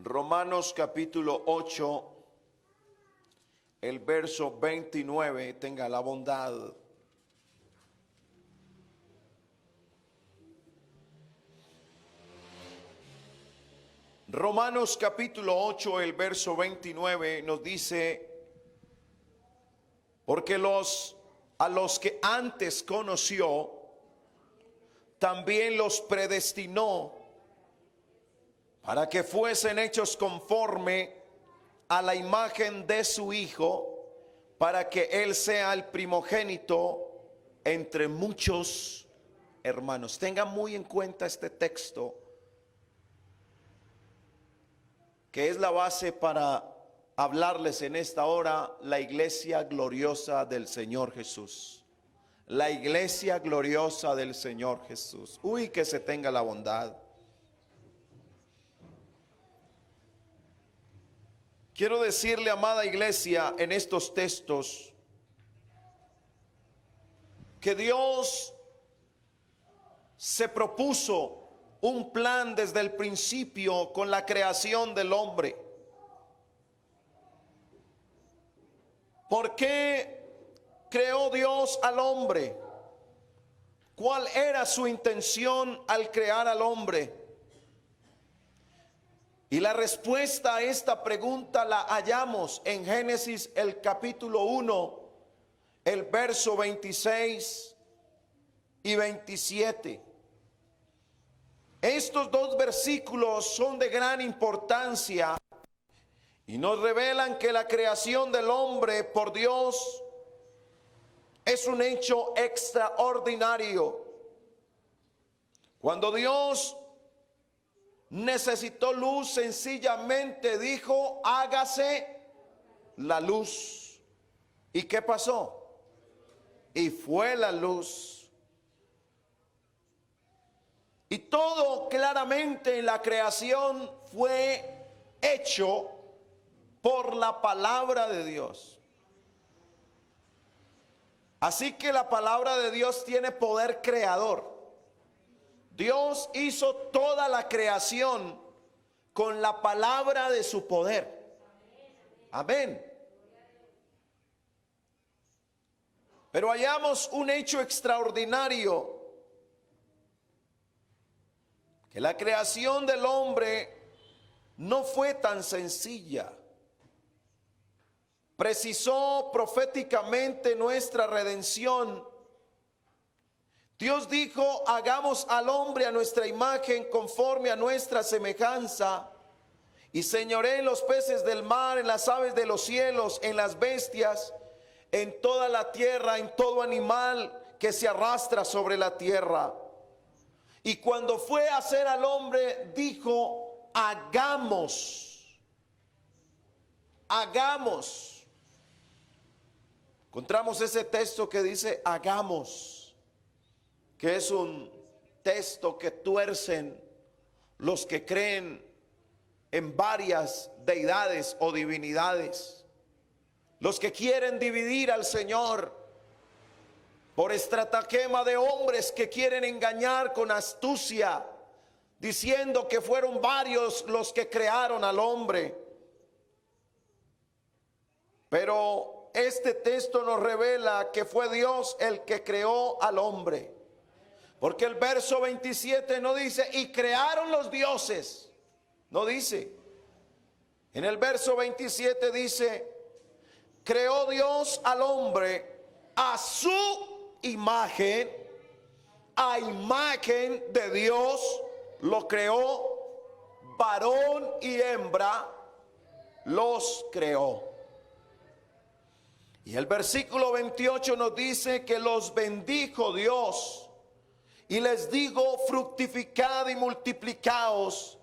Romanos capítulo 8, el verso 29, tenga la bondad. Romanos capítulo 8, el verso 29 nos dice: porque a los que antes conoció, también los predestinó para que fuesen hechos conforme a la imagen de su Hijo, para que Él sea el primogénito entre muchos hermanos. Tengan muy en cuenta este texto, que es la base para hablarles en esta hora, la iglesia gloriosa del Señor Jesús. La iglesia gloriosa del Señor Jesús. Uy, que se tenga la bondad. Quiero decirle, amada iglesia, en estos textos, que Dios se propuso un plan desde el principio con la creación del hombre. ¿Por qué creó Dios al hombre? ¿Cuál era su intención al crear al hombre? Y la respuesta a esta pregunta la hallamos en Génesis el capítulo 1, el verso 26 y 27. Estos dos versículos son de gran importancia y nos revelan que la creación del hombre por Dios es un hecho extraordinario. Cuando Dios necesitó luz, sencillamente dijo: hágase la luz. ¿Y qué pasó? Y fue la luz. Y todo claramente en la creación fue hecho por la palabra de Dios. Así que la palabra de Dios tiene poder creador. Dios hizo toda la creación con la palabra de su poder. Amén. Pero hallamos un hecho extraordinario, que la creación del hombre no fue tan sencilla. Precisó proféticamente nuestra redención. Dios dijo: hagamos al hombre a nuestra imagen, conforme a nuestra semejanza, y señoree en los peces del mar, en las aves de los cielos, en las bestias, en toda la tierra, en todo animal que se arrastra sobre la tierra. Y cuando fue a hacer al hombre, dijo: hagamos. Encontramos ese texto que dice hagamos, que es un texto que tuercen los que creen en varias deidades o divinidades, los que quieren dividir al Señor por estratagema de hombres que quieren engañar con astucia, diciendo que fueron varios los que crearon al hombre. Pero este texto nos revela que fue Dios el que creó al hombre. Porque el verso 27 no dice: y crearon los dioses. No dice. En el verso 27 dice: creó Dios al hombre a su imagen. A imagen de Dios lo creó, varón y hembra los creó. Y el versículo 28 nos dice que los bendijo Dios y les digo: fructificad y multiplicaos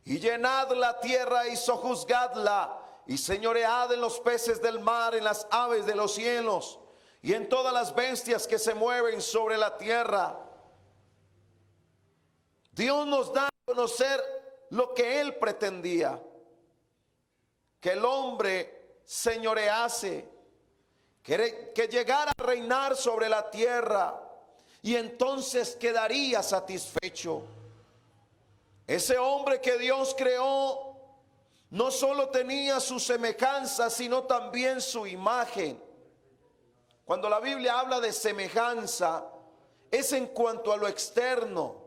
y llenad la tierra y sojuzgadla y señoread en los peces del mar, en las aves de los cielos y en todas las bestias que se mueven sobre la tierra. Dios nos da a conocer lo que Él pretendía: que el hombre señorease, que llegara a reinar sobre la tierra, y entonces quedaría satisfecho. Ese hombre que Dios creó no solo tenía su semejanza, sino también su imagen. Cuando la Biblia habla de semejanza, es en cuanto a lo externo,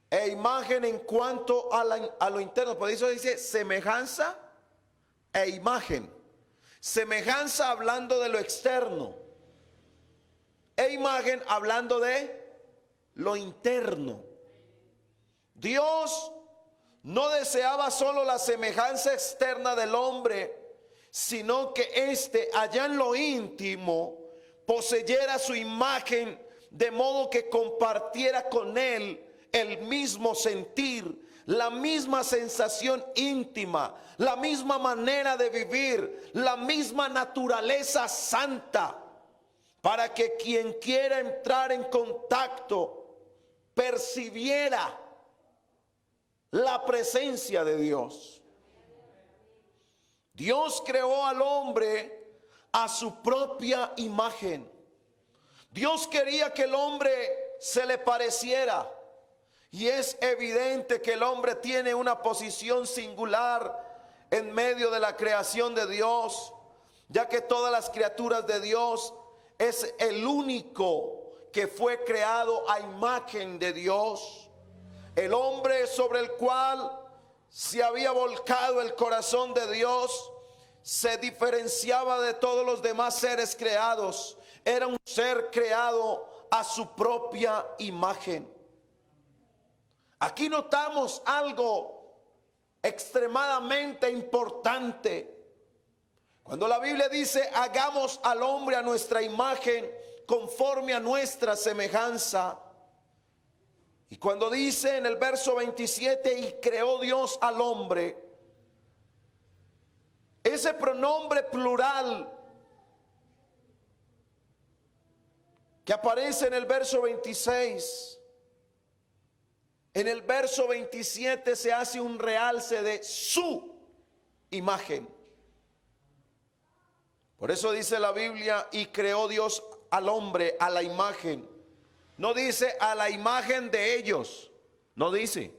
e imagen en cuanto a lo interno. Por eso dice semejanza e imagen. Semejanza hablando de lo externo, e imagen hablando de lo interno. Dios no deseaba solo la semejanza externa del hombre, sino que éste allá en lo íntimo poseyera su imagen, de modo que compartiera con él el mismo sentir, la misma sensación íntima, la misma manera de vivir, la misma naturaleza santa, para que quien quiera entrar en contacto percibiera la presencia de Dios. Dios creó al hombre a su propia imagen. Dios quería que el hombre se le pareciera. Y es evidente que el hombre tiene una posición singular en medio de la creación de Dios, ya que todas las criaturas de Dios es el único que fue creado a imagen de Dios. El hombre sobre el cual se había volcado el corazón de Dios se diferenciaba de todos los demás seres creados. Era un ser creado a su propia imagen. Aquí notamos algo extremadamente importante. Cuando la Biblia dice hagamos al hombre a nuestra imagen, conforme a nuestra semejanza. Y cuando dice en el verso 27, y creó Dios al hombre, ese pronombre plural que aparece en el verso 26, en el verso 27 se hace un realce de su imagen. Por eso dice la Biblia, y creó Dios al hombre a la imagen. No dice a la imagen de ellos, no dice.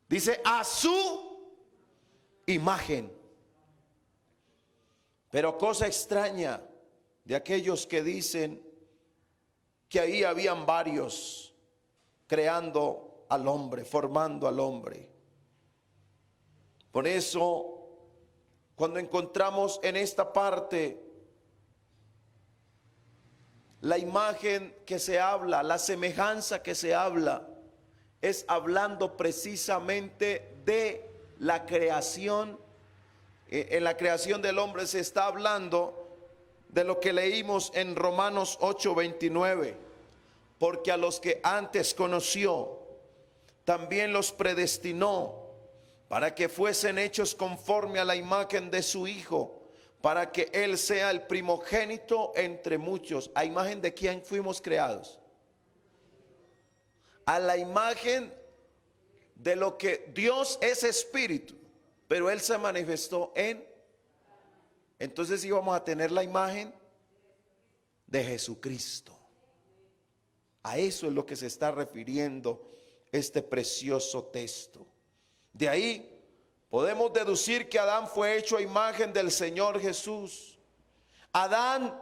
Dice a su imagen. Pero cosa extraña de aquellos que dicen que ahí habían varios creando al hombre, formando al hombre. Por eso, cuando encontramos en esta parte la imagen que se habla, la semejanza que se habla, es hablando precisamente de la creación. En la creación del hombre se está hablando de lo que leímos en Romanos 8:29, porque a los que antes conoció, también los predestinó para que fuesen hechos conforme a la imagen de su Hijo, para que Él sea el primogénito entre muchos. ¿A imagen de quién fuimos creados? A la imagen de lo que Dios es espíritu, pero Él se manifestó en. Entonces íbamos a tener la imagen de Jesucristo. A eso es lo que se está refiriendo este precioso texto. De ahí podemos deducir que Adán fue hecho a imagen del Señor Jesús. Adán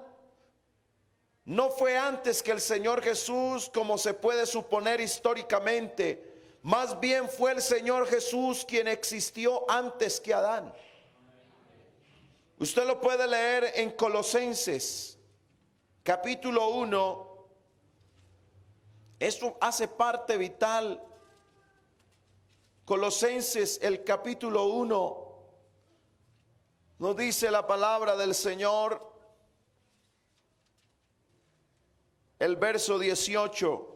no fue antes que el Señor Jesús, como se puede suponer históricamente. Más bien fue el Señor Jesús quien existió antes que Adán. Usted lo puede leer en Colosenses capítulo 1. Esto hace parte vital. Colosenses el capítulo 1 nos dice la palabra del Señor, el verso 18.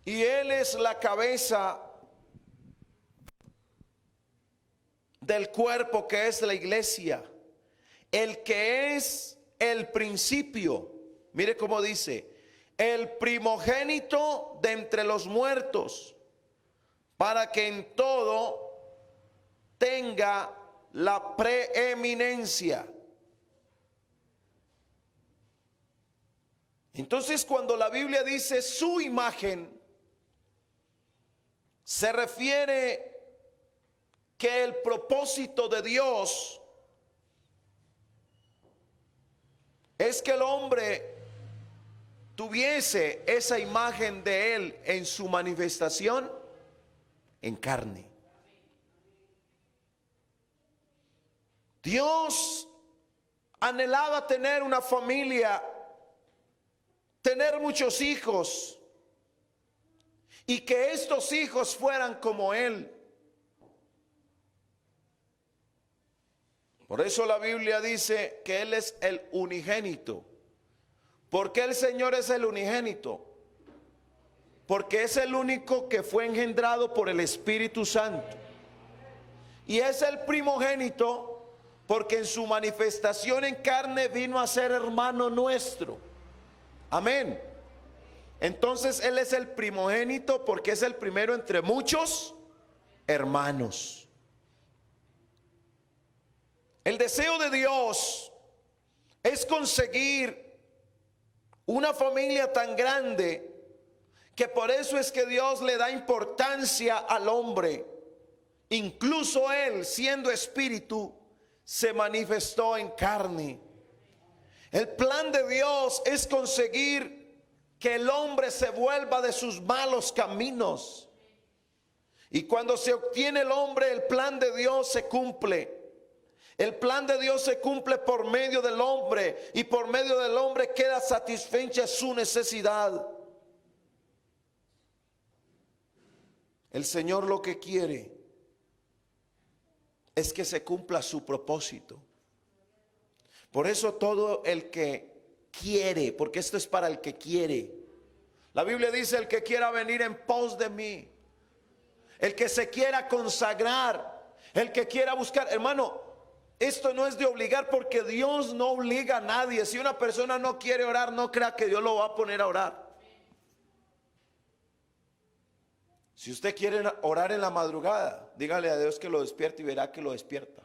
Y Él es la cabeza del cuerpo que es la iglesia, el que es el principio. Mire cómo dice, el primogénito de entre los muertos, para que en todo tenga la preeminencia. Entonces, cuando la Biblia dice su imagen, se refiere que el propósito de Dios es que el hombre tuviese esa imagen de Él en su manifestación en carne. Dios anhelaba tener una familia, tener muchos hijos, y que estos hijos fueran como Él. Por eso la Biblia dice que Él es el unigénito. ¿Por qué el Señor es el unigénito? Porque es el único que fue engendrado por el Espíritu Santo. Y es el primogénito porque en su manifestación en carne vino a ser hermano nuestro. Amén. Entonces Él es el primogénito porque es el primero entre muchos hermanos. El deseo de Dios es conseguir una familia tan grande que por eso es que Dios le da importancia al hombre. Incluso Él, siendo espíritu, se manifestó en carne. El plan de Dios es conseguir que el hombre se vuelva de sus malos caminos. Y cuando se obtiene el hombre, el plan de Dios se cumple. El plan de Dios se cumple por medio del hombre, y por medio del hombre queda satisfecha su necesidad. El Señor lo que quiere es que se cumpla su propósito. Por eso todo el que quiere, porque esto es para el que quiere. La Biblia dice: el que quiera venir en pos de mí, el que se quiera consagrar, el que quiera buscar. Hermano, esto no es de obligar, porque Dios no obliga a nadie. Si una persona no quiere orar, no crea que Dios lo va a poner a orar. Si usted quiere orar en la madrugada, dígale a Dios que lo despierte y verá que lo despierta.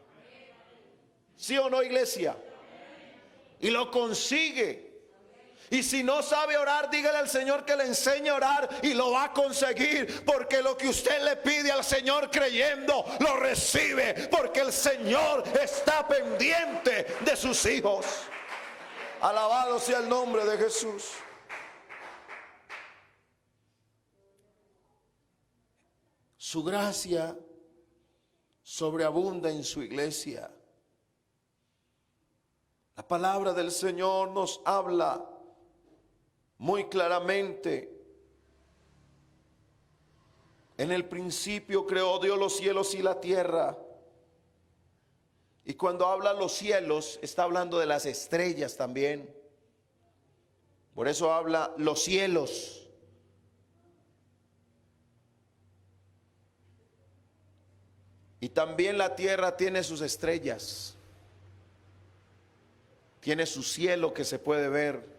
¿Sí o no, iglesia? Y lo consigue. Y si no sabe orar, dígale al Señor que le enseñe a orar, y lo va a conseguir, porque lo que usted le pide al Señor creyendo, lo recibe, porque el Señor está pendiente de sus hijos. Alabado sea el nombre de Jesús. Su gracia sobreabunda en su iglesia. La palabra del Señor nos habla muy claramente. En el principio creó Dios los cielos y la tierra. Y cuando habla los cielos, está hablando de las estrellas también. Por eso habla los cielos. Y también la tierra tiene sus estrellas. Tiene su cielo que se puede ver.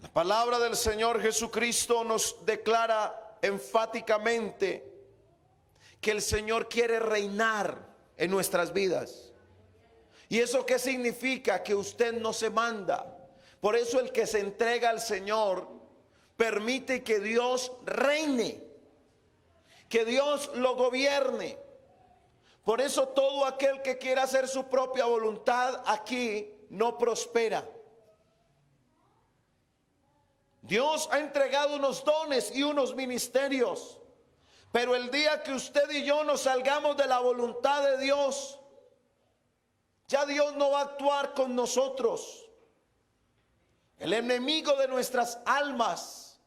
La palabra del Señor Jesucristo nos declara enfáticamente que el Señor quiere reinar en nuestras vidas. ¿Y eso qué significa? Que usted no se manda. Por eso el que se entrega al Señor permite que Dios reine, que Dios lo gobierne. Por eso todo aquel que quiera hacer su propia voluntad aquí no prospera. Dios ha entregado unos dones y unos ministerios, pero el día que usted y yo nos salgamos de la voluntad de Dios, ya Dios no va a actuar con nosotros. El enemigo de nuestras almas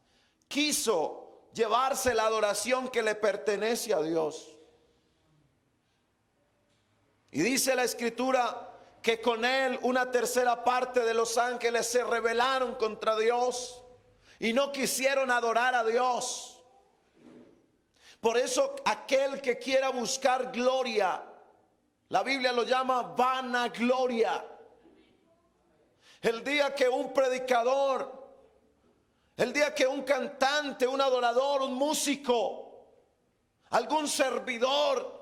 quiso llevarse la adoración que le pertenece a Dios. Y dice la Escritura que con él una tercera parte de los ángeles se rebelaron contra Dios y no quisieron adorar a Dios. Por eso aquel que quiera buscar gloria, la Biblia lo llama vanagloria. El día que un predicador, el día que un cantante, un adorador, un músico, algún servidor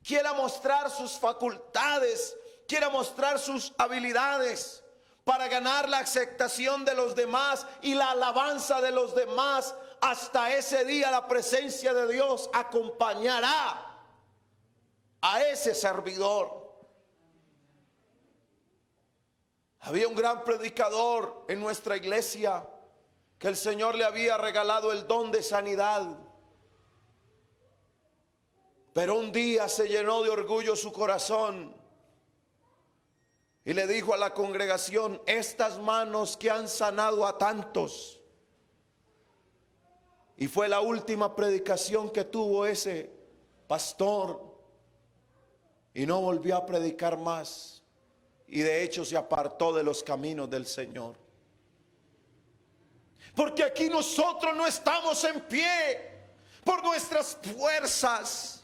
quiera mostrar sus facultades, quiera mostrar sus habilidades para ganar la aceptación de los demás y la alabanza de los demás, hasta ese día la presencia de Dios acompañará a ese servidor. Había un gran predicador en nuestra iglesia que el Señor le había regalado el don de sanidad. Pero un día se llenó de orgullo su corazón y le dijo a la congregación: estas manos que han sanado a tantos. Y fue la última predicación que tuvo ese pastor y no volvió a predicar más. Y de hecho se apartó de los caminos del Señor. Porque aquí nosotros no estamos en pie por nuestras fuerzas.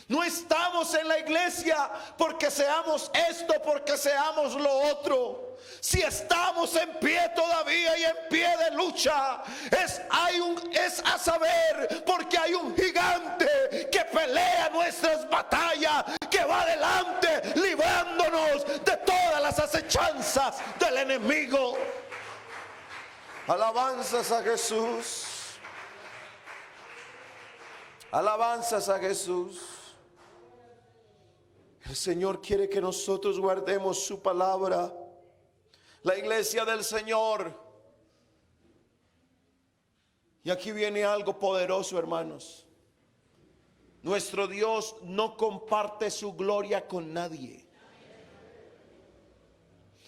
No estamos en la iglesia porque seamos esto, porque seamos lo otro. Si estamos en pie todavía y en pie de lucha, es a saber, porque hay un gigante que pelea nuestras batallas, que va adelante librándonos de todas las acechanzas del enemigo. Alabanzas a Jesús. Alabanzas a Jesús. El Señor quiere que nosotros guardemos su palabra. La iglesia del Señor. Y aquí viene algo poderoso, hermanos. Nuestro Dios no comparte su gloria con nadie.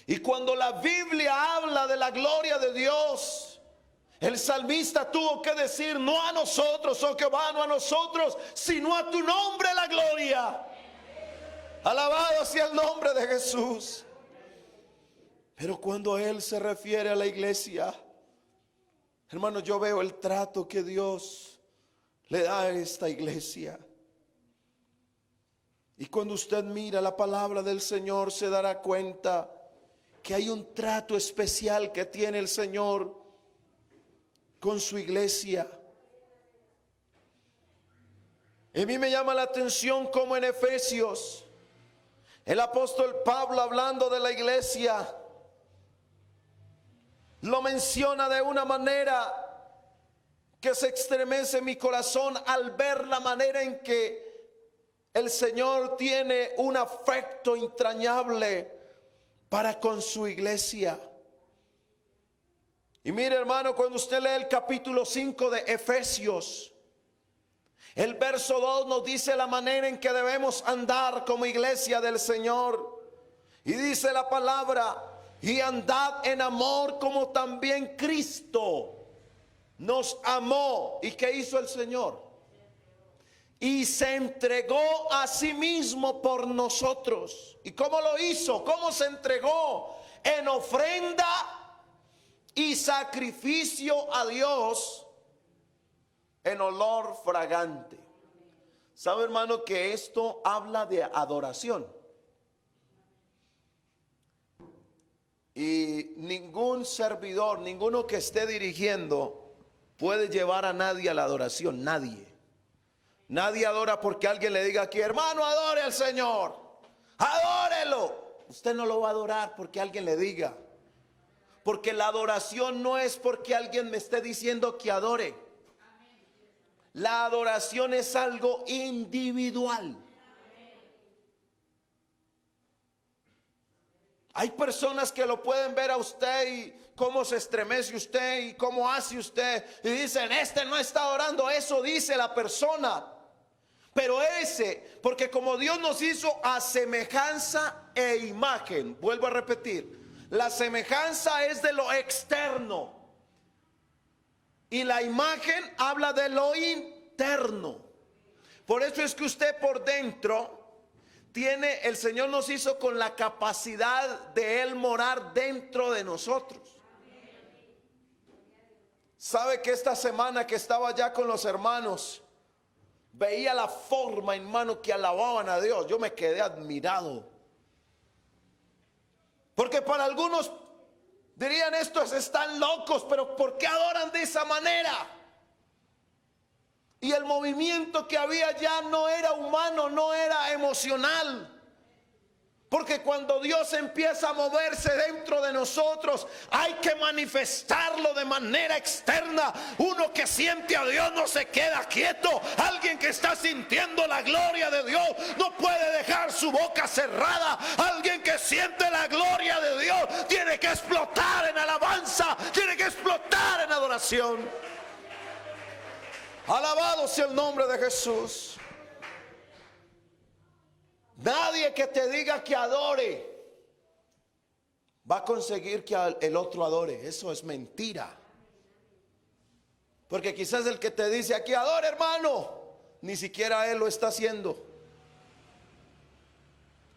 Y cuando la Biblia habla de la gloria de Dios, el salmista tuvo que decir: no a nosotros, oh Jehová, no a nosotros, sino a tu nombre la gloria. Alabado sea el nombre de Jesús. Pero cuando Él se refiere a la iglesia, hermanos, yo veo el trato que Dios le da a esta iglesia. Y cuando usted mira la palabra del Señor, se dará cuenta que hay un trato especial que tiene el Señor con su iglesia. A mí me llama la atención como en Efesios, el apóstol Pablo, hablando de la iglesia, lo menciona de una manera que se estremece mi corazón al ver la manera en que el Señor tiene un afecto entrañable para con su iglesia. Y mire, hermano, cuando usted lee el capítulo 5 de Efesios, el verso 2 nos dice la manera en que debemos andar como iglesia del Señor. Y dice la palabra: y andad en amor como también Cristo nos amó. ¿Y qué hizo el Señor? Y se entregó a sí mismo por nosotros. ¿Y cómo lo hizo? ¿Cómo se entregó? En ofrenda y sacrificio a Dios en olor fragante. ¿Sabe, hermano, que esto habla de adoración? Y ningún servidor, ninguno que esté dirigiendo puede llevar a nadie a la adoración. Nadie adora porque alguien le diga aquí: hermano, adore al Señor, adórelo. Usted no lo va a adorar porque alguien le diga. Porque la adoración no es porque alguien me esté diciendo que adore. La adoración es algo individual. Hay personas que lo pueden ver a usted y cómo se estremece usted y cómo hace usted, y dicen: este no está adorando. Eso dice la persona. Pero porque como Dios nos hizo a semejanza e imagen, vuelvo a repetir, la semejanza es de lo externo y la imagen habla de lo interno. Por eso es que usted por dentro el Señor nos hizo con la capacidad de Él morar dentro de nosotros. Sabe que esta semana que estaba ya con los hermanos, veía la forma, hermano, que alababan a Dios. Yo me quedé admirado. Porque para algunos dirían: estos están locos, pero ¿por qué adoran de esa manera? Y el movimiento que había ya no era humano, no era emocional. Porque cuando Dios empieza a moverse dentro de nosotros, hay que manifestarlo de manera externa. Uno que siente a Dios no se queda quieto. Alguien que está sintiendo la gloria de Dios no puede dejar su boca cerrada. Alguien que siente la gloria de Dios tiene que explotar en alabanza, tiene que explotar en adoración. Alabado sea el nombre de Jesús. Nadie que te diga que adore va a conseguir que el otro adore. Eso es mentira. Porque quizás el que te dice aquí adore, hermano, ni siquiera él lo está haciendo.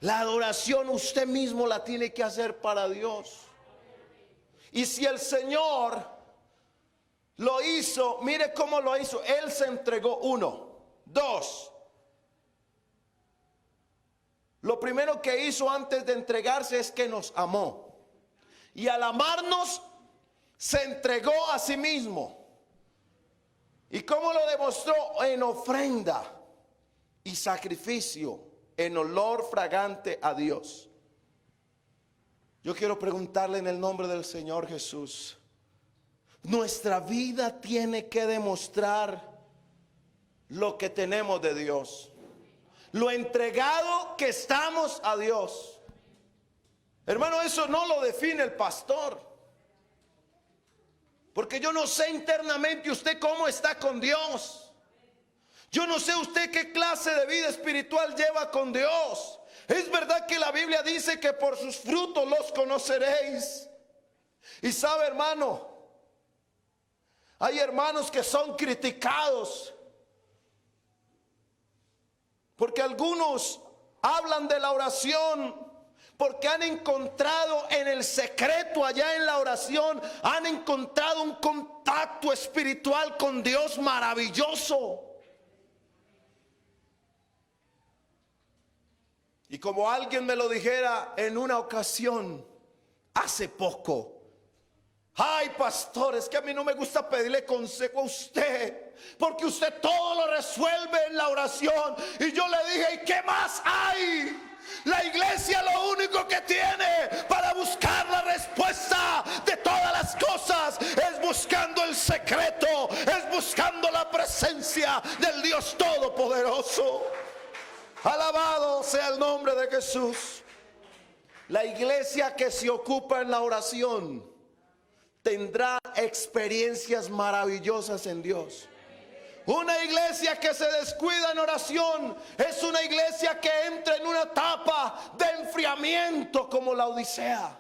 La adoración usted mismo la tiene que hacer para Dios. Y si el Señor lo hizo, mire cómo lo hizo. Él se entregó, 1, 2. Lo primero que hizo antes de entregarse es que nos amó. Y al amarnos, se entregó a sí mismo. ¿Y cómo lo demostró? En ofrenda y sacrificio, en olor fragante a Dios. Yo quiero preguntarle en el nombre del Señor Jesús. Nuestra vida tiene que demostrar lo que tenemos de Dios. Lo entregado que estamos a Dios. Hermano, eso no lo define el pastor. Porque yo no sé internamente usted cómo está con Dios. Yo no sé usted qué clase de vida espiritual lleva con Dios. Es verdad que la Biblia dice que por sus frutos los conoceréis. Y sabe, hermano, hay hermanos que son criticados porque algunos hablan de la oración, porque han encontrado en el secreto, allá en la oración, han encontrado un contacto espiritual con Dios maravilloso. Y como alguien me lo dijera en una ocasión, hace poco: ay, pastor, es que a mí no me gusta pedirle consejo a usted, porque usted todo lo resuelve en la oración. Y yo le dije: ¿y qué más hay? La iglesia lo único que tiene para buscar la respuesta de todas las cosas es buscando el secreto, es buscando la presencia del Dios Todopoderoso. Alabado sea el nombre de Jesús. La iglesia que se ocupa en la oración tendrá experiencias maravillosas en Dios. Una iglesia que se descuida en oración es una iglesia que entra en una etapa de enfriamiento como la Odisea.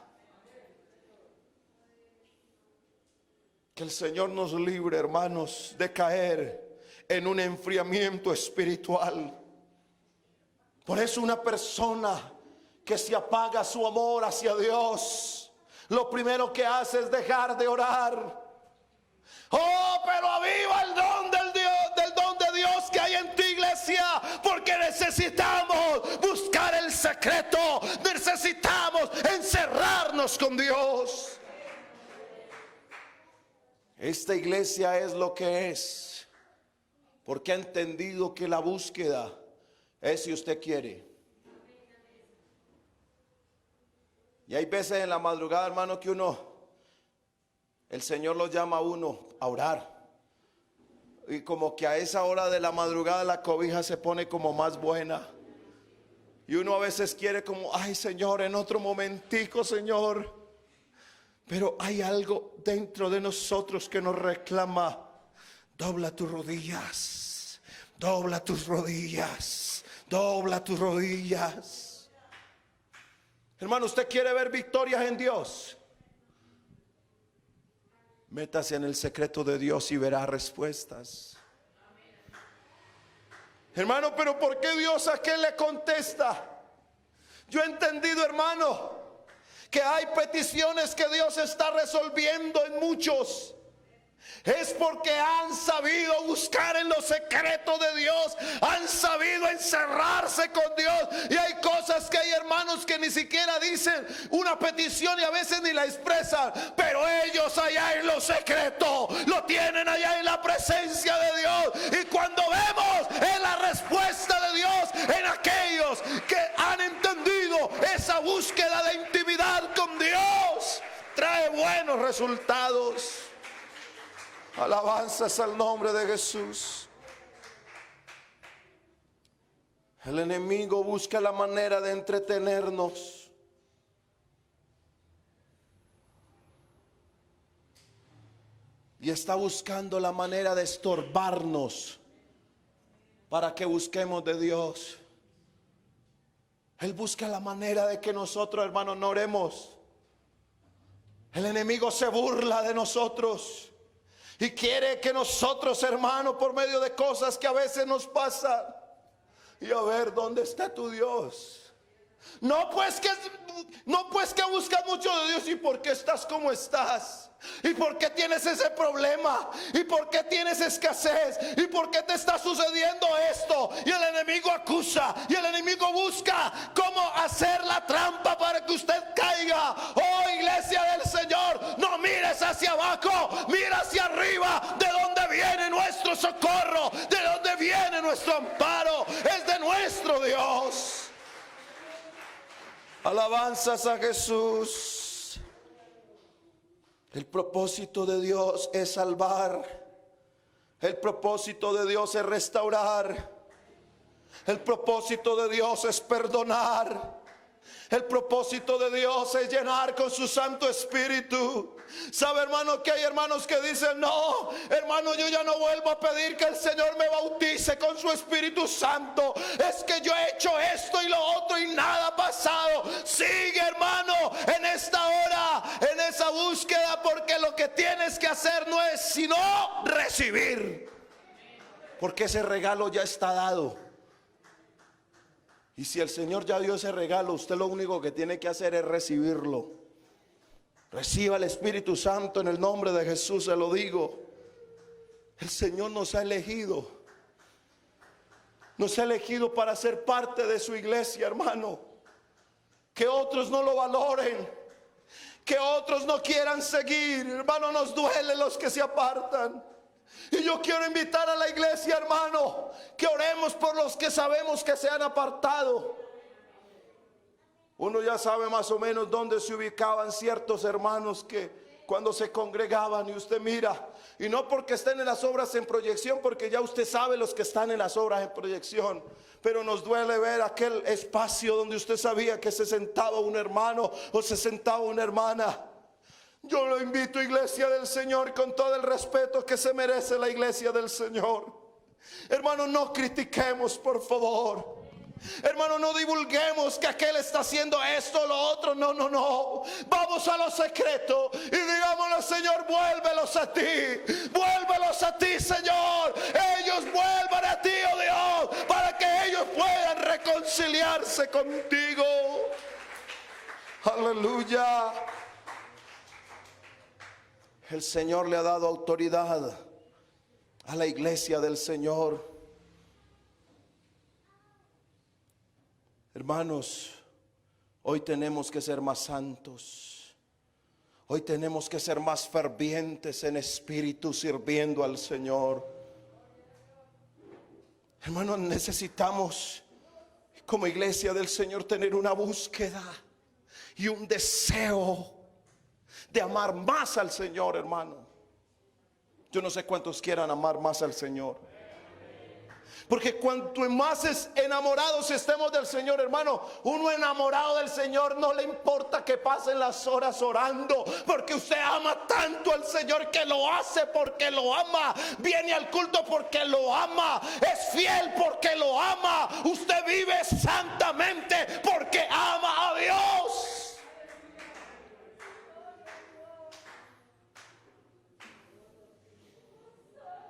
Que el Señor nos libre, hermanos, de caer en un enfriamiento espiritual. Por eso una persona que se apaga su amor hacia Dios, lo primero que hace es dejar de orar. Oh, pero aviva el don del don de Dios que hay en tu iglesia, porque necesitamos buscar el secreto, necesitamos encerrarnos con Dios. Esta iglesia es lo que es, porque ha entendido que la búsqueda es si usted quiere. Y hay veces en la madrugada, hermano, que el Señor lo llama a uno a orar. Y como que a esa hora de la madrugada la cobija se pone como más buena. Y uno a veces quiere como: ay, Señor, en otro momentico, Señor. Pero hay algo dentro de nosotros que nos reclama: dobla tus rodillas, dobla tus rodillas, dobla tus rodillas. Hermano, ¿usted quiere ver victorias en Dios? Métase en el secreto de Dios y verá respuestas. Hermano, pero ¿por qué Dios a qué le contesta? Yo he entendido, hermano, que hay peticiones que Dios está resolviendo en muchos. Es porque han sabido buscar en los secretos de Dios, han sabido encerrarse con Dios. Y hay cosas que hay hermanos que ni siquiera dicen una petición y a veces ni la expresan, pero ellos allá en los secretos lo tienen allá en la presencia de Dios. Y cuando vemos en la respuesta de Dios en aquellos que han entendido esa búsqueda de intimidad con Dios trae buenos resultados. Alabanzas al nombre de Jesús. El enemigo busca la manera de entretenernos. Y está buscando la manera de estorbarnos para que busquemos de Dios. Él busca la manera de que nosotros, hermanos, no oremos. El enemigo se burla de nosotros y quiere que nosotros, hermanos, por medio de cosas que a veces nos pasan, y a ver, ¿dónde está tu Dios? No pues que buscas mucho de Dios. ¿Y por qué estás como estás? ¿Y por qué tienes ese problema? ¿Y por qué tienes escasez? ¿Y por qué te está sucediendo esto? Y el enemigo acusa, y el enemigo busca cómo hacer la trampa para que usted caiga. Oh, iglesia del Señor, no mires hacia abajo, mira hacia arriba, de donde viene nuestro socorro, de donde viene nuestro amparo. Es de nuestro Dios. Alabanzas a Jesús. El propósito de Dios es salvar. El propósito de Dios es restaurar. El propósito de Dios es perdonar. El propósito de Dios es llenar con su Santo Espíritu. ¿Sabe, hermano, que hay hermanos que dicen: no, hermano, yo ya no vuelvo a pedir que el Señor me bautice con su Espíritu Santo? Es que yo he hecho esto y lo otro y nada ha pasado. Sigue, hermano, en esta hora, en esa búsqueda, porque lo que tienes que hacer no es sino recibir, porque ese regalo ya está dado. Y si el Señor ya dio ese regalo, usted lo único que tiene que hacer es recibirlo. Reciba el Espíritu Santo en el nombre de Jesús, se lo digo. El Señor nos ha elegido. Nos ha elegido para ser parte de su iglesia, hermano. Que otros no lo valoren, que otros no quieran seguir, hermano, nos duele los que se apartan. Y yo quiero invitar a la iglesia, hermano, que oremos por los que sabemos que se han apartado. Uno ya sabe más o menos dónde se ubicaban ciertos hermanos que cuando se congregaban, y usted mira, y no porque estén en las obras en proyección, porque ya usted sabe los que están en las obras en proyección, pero nos duele ver aquel espacio donde usted sabía que se sentaba un hermano o se sentaba una hermana. Yo lo invito, iglesia del Señor, con todo el respeto que se merece la iglesia del Señor. Hermano, no critiquemos, por favor. Hermano, no divulguemos que aquel está haciendo esto o lo otro. No, no, no. Vamos a lo secreto y digámosle: Señor, vuélvelos a ti. Vuélvelos a ti, Señor. Ellos vuelvan a ti, oh Dios, para que ellos puedan reconciliarse contigo. Aleluya. El Señor le ha dado autoridad a la iglesia del Señor. Hermanos, hoy tenemos que ser más santos. Hoy tenemos que ser más fervientes en espíritu, sirviendo al Señor. Hermanos, necesitamos, como iglesia del Señor, tener una búsqueda y un deseo de amar más al Señor, hermano. Yo no sé cuántos quieran amar más al Señor, porque cuanto más enamorados estemos del Señor, hermano, uno enamorado del Señor no le importa que pasen las horas orando, porque usted ama tanto al Señor que lo hace porque lo ama, viene al culto porque lo ama, es fiel porque lo ama, usted vive santamente porque ama a Dios.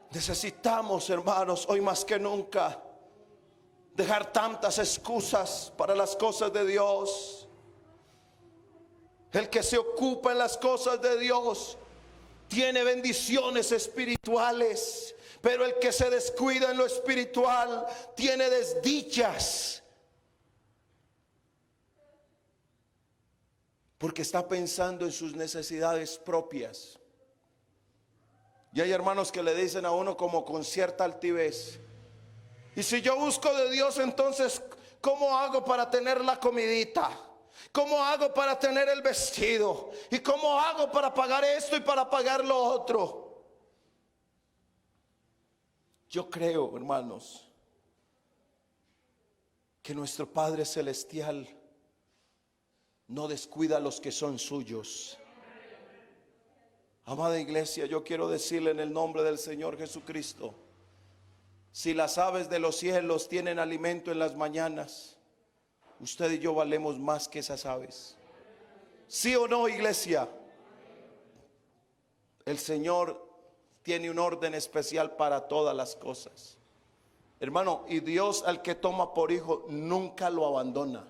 Necesitamos, hermanos, hoy más que nunca, dejar tantas excusas para las cosas de Dios. El que se ocupa en las cosas de Dios tiene bendiciones espirituales, pero el que se descuida en lo espiritual tiene desdichas, porque está pensando en sus necesidades propias. Y hay hermanos que le dicen a uno como con cierta altivez: y si yo busco de Dios, entonces ¿cómo hago para tener la comidita? ¿Cómo hago para tener el vestido? ¿Y cómo hago para pagar esto y para pagar lo otro? Yo creo, hermanos, que nuestro Padre Celestial no descuida a los que son suyos. Amada iglesia, yo quiero decirle en el nombre del Señor Jesucristo, si las aves de los cielos tienen alimento en las mañanas, usted y yo valemos más que esas aves. ¿Sí o no, iglesia? El Señor tiene un orden especial para todas las cosas, hermano, y Dios al que toma por hijo nunca lo abandona.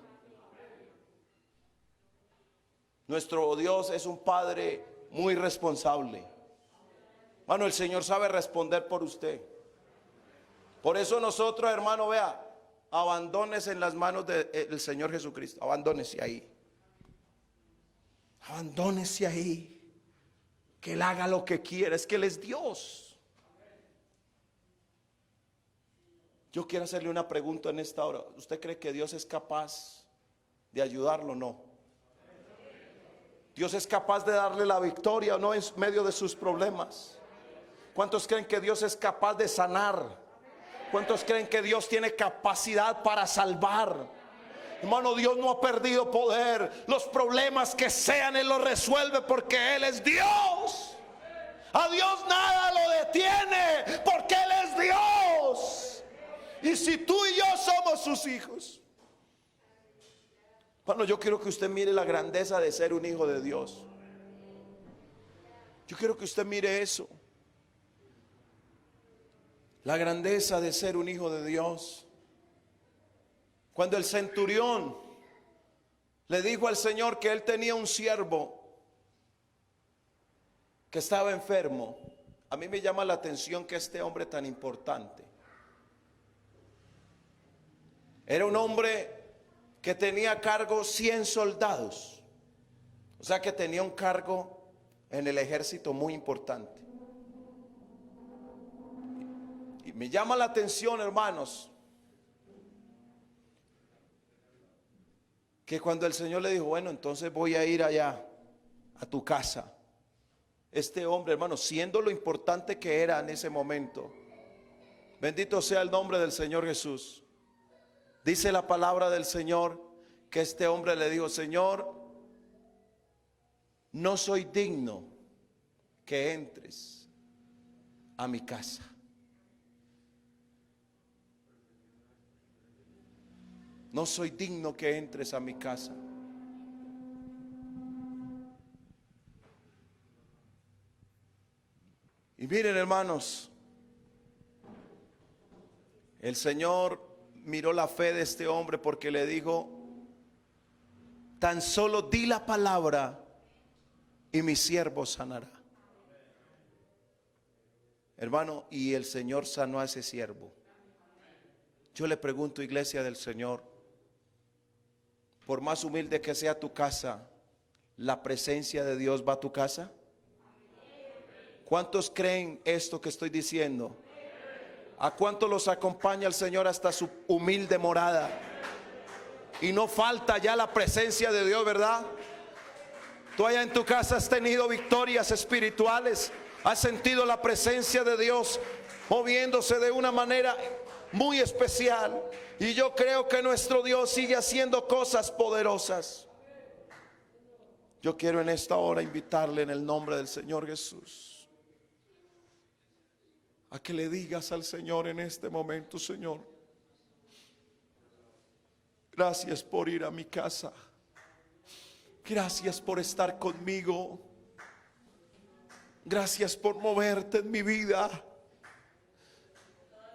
Nuestro Dios es un Padre muy responsable. Hermano, el Señor sabe responder por usted. Por eso nosotros, hermano, vea, abandónese en las manos del Señor Jesucristo. Abandónese ahí. Abandónese ahí. Que Él haga lo que quiera. Es que Él es Dios. Yo quiero hacerle una pregunta en esta hora. ¿Usted cree que Dios es capaz de ayudarlo o no? ¿Dios es capaz de darle la victoria o no en medio de sus problemas? ¿Cuántos creen que Dios es capaz de sanar? ¿Cuántos creen que Dios tiene capacidad para salvar? Hermano, Dios no ha perdido poder. Los problemas que sean, Él los resuelve porque Él es Dios. A Dios nada lo detiene porque Él es Dios. Y si tú y yo somos sus hijos, bueno, yo quiero que usted mire la grandeza de ser un hijo de Dios. Yo quiero que usted mire eso. La grandeza de ser un hijo de Dios. Cuando el centurión le dijo al Señor que él tenía un siervo que estaba enfermo, a mí me llama la atención que este hombre tan importante era un hombre que tenía a cargo 100 soldados, o sea que tenía un cargo en el ejército muy importante. Y me llama la atención, hermanos, que cuando el Señor le dijo, bueno, entonces voy a ir allá a tu casa, este hombre, hermano, siendo lo importante que era en ese momento, bendito sea el nombre del Señor Jesús, dice la palabra del Señor que este hombre le dijo, Señor, no soy digno que entres a mi casa. No soy digno que entres a mi casa. Y miren, hermanos, el Señor miró la fe de este hombre porque le dijo, tan solo di la palabra y mi siervo sanará. Hermano, y el Señor sanó a ese siervo. Yo le pregunto, iglesia del Señor, por más humilde que sea tu casa, ¿la presencia de Dios va a tu casa? ¿Cuántos creen esto que estoy diciendo? ¿A cuántos los acompaña el Señor hasta su humilde morada? Y no falta ya la presencia de Dios, ¿verdad? Tú allá en tu casa has tenido victorias espirituales, has sentido la presencia de Dios moviéndose de una manera muy especial. Y yo creo que nuestro Dios sigue haciendo cosas poderosas. Yo quiero en esta hora invitarle en el nombre del Señor Jesús a que le digas al Señor en este momento, Señor, gracias por ir a mi casa. Gracias por estar conmigo. Gracias por moverte en mi vida.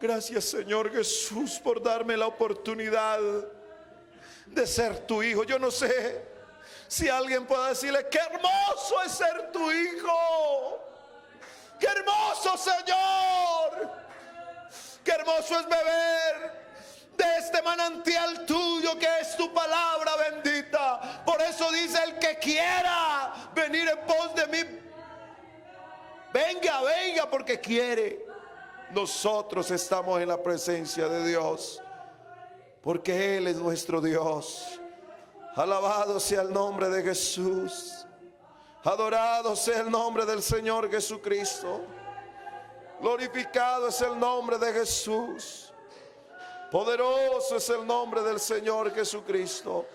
Gracias, Señor Jesús, por darme la oportunidad de ser tu hijo. Yo no sé si alguien puede decirle, qué hermoso es ser tu hijo. Qué hermoso, Señor. Qué hermoso es beber de este manantial tuyo que es tu palabra bendita. Por eso dice, el que quiera venir en pos de mí, venga, venga, porque quiere. Nosotros estamos en la presencia de Dios porque Él es nuestro Dios. Alabado sea el nombre de Jesús. Adorado sea el nombre del Señor Jesucristo. Glorificado es el nombre de Jesús. Poderoso es el nombre del Señor Jesucristo.